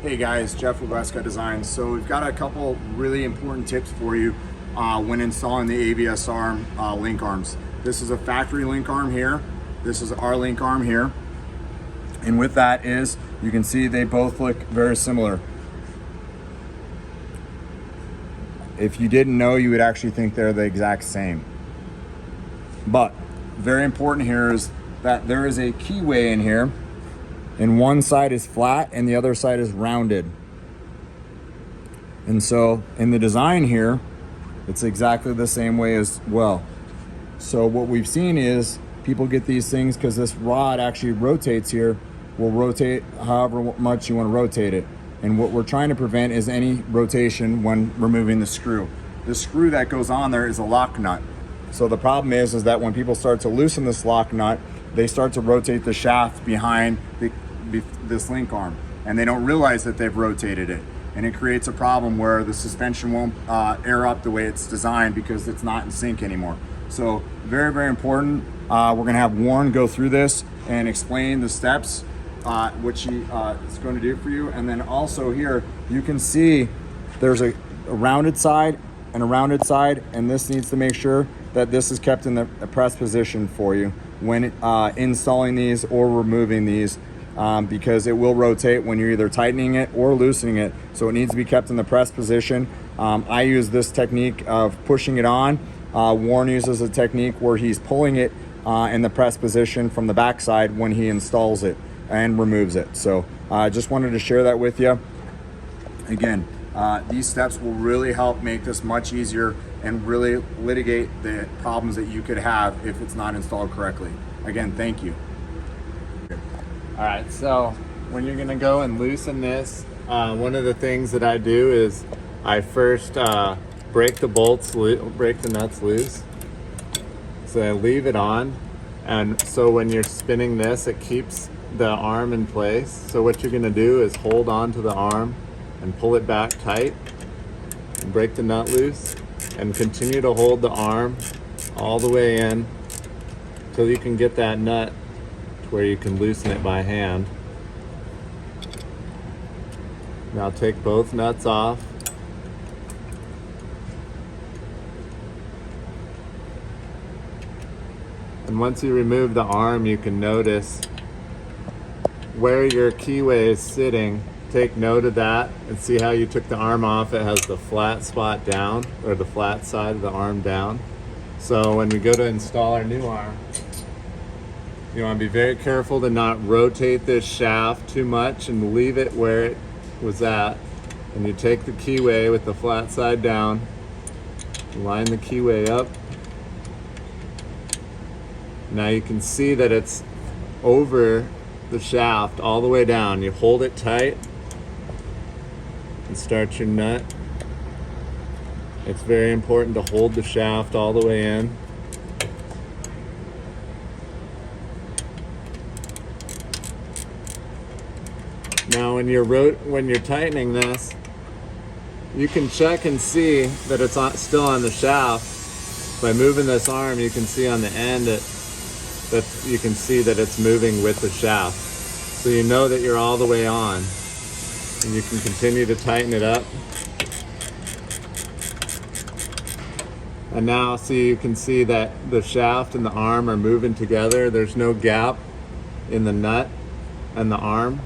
Hey guys, Jeff with Westcott Design. So we've got a couple really important tips for you when installing the AVS arm link arms. This is a factory link arm here. This is our link arm here. And with that is, you can see they both look very similar. If you didn't know, you would actually think they're the exact same. But very important here is that there is a keyway in here, and one side is flat and the other side is rounded. And so in the design here, it's exactly the same way as well. So what we've seen is people get these things because this rod actually rotates here, will rotate however much you want to rotate it. And what we're trying to prevent is any rotation when removing the screw. The screw that goes on there is a lock nut. So the problem is that when people start to loosen this lock nut, they start to rotate the shaft behind this link arm, and they don't realize that they've rotated it. And it creates a problem where the suspension won't air up the way it's designed because it's not in sync anymore. So very, very important. We're gonna have Warren go through this and explain the steps, which she is going to do for you. And then also here, you can see there's a rounded side and a rounded side, and this needs to make sure that this is kept in the press position for you when installing these or removing these, because it will rotate when you're either tightening it or loosening it. So it needs to be kept in the press position. I use this technique of pushing it on. Warren uses a technique where he's pulling it in the press position from the backside when he installs it and removes it. So I just wanted to share that with you. Again, these steps will really help make this much easier and really litigate the problems that you could have if it's not installed correctly. Again, thank you. All right, so when you're gonna go and loosen this, one of the things that I do is I first break the nuts loose. So I leave it on, and so when you're spinning this, it keeps the arm in place. So what you're gonna do is hold on to the arm and pull it back tight and break the nut loose, and continue to hold the arm all the way in till you can get that nut to where you can loosen it by hand. Now take both nuts off. And once you remove the arm, you can notice where your keyway is sitting. Take note of that and see how you took the arm off. It has the flat spot down, or the flat side of the arm down. So when we go to install our new arm, you want to be very careful to not rotate this shaft too much and leave it where it was at. And you take the keyway with the flat side down, line the keyway up. Now you can see that it's over the shaft all the way down. You hold it tight and start your nut. It's very important to hold the shaft all the way in. Now when you're tightening this, you can check and see that it's still on the shaft. By moving this arm, you can see on the end that you can see that it's moving with the shaft. So you know that you're all the way on. And you can continue to tighten it up. And now you can see that the shaft and the arm are moving together. There's no gap in the nut and the arm.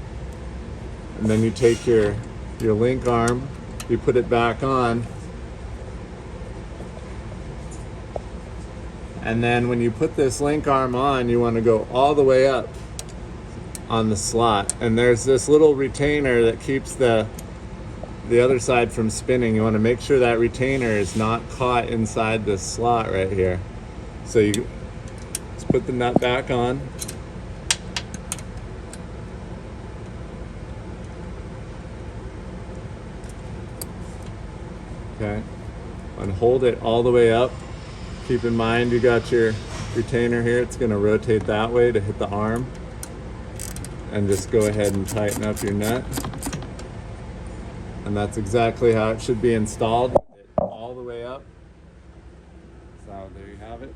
And then you take your link arm, you put it back on. And then when you put this link arm on, you want to go all the way up on the slot. And there's this little retainer that keeps the other side from spinning. You want to make sure that retainer is not caught inside this slot right here. So you just put the nut back on. Okay, and hold it all the way up. Keep in mind you got your retainer here. It's going to rotate that way to hit the arm. And just go ahead and tighten up your nut. And that's exactly how it should be installed. All the way up. So there you have it.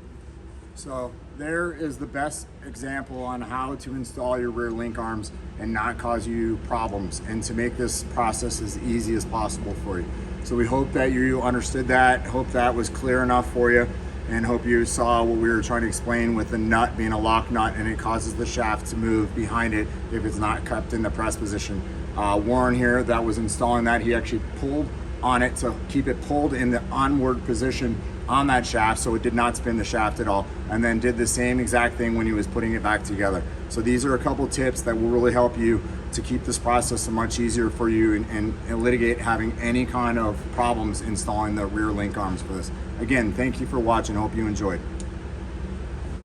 So there is the best example on how to install your rear link arms and not cause you problems, and to make this process as easy as possible for you. So we hope that you understood that, hope that was clear enough for you, and hope you saw what we were trying to explain with the nut being a lock nut, and it causes the shaft to move behind it if it's not kept in the press position. Warren here that was installing that, he actually pulled on it to keep it pulled in the onward position on that shaft, so it did not spin the shaft at all, and then did the same exact thing when he was putting it back together. So these are a couple tips that will really help you to keep this process much easier for you, and litigate having any kind of problems installing the rear link arms for this. Again, thank you for watching. I hope you enjoyed.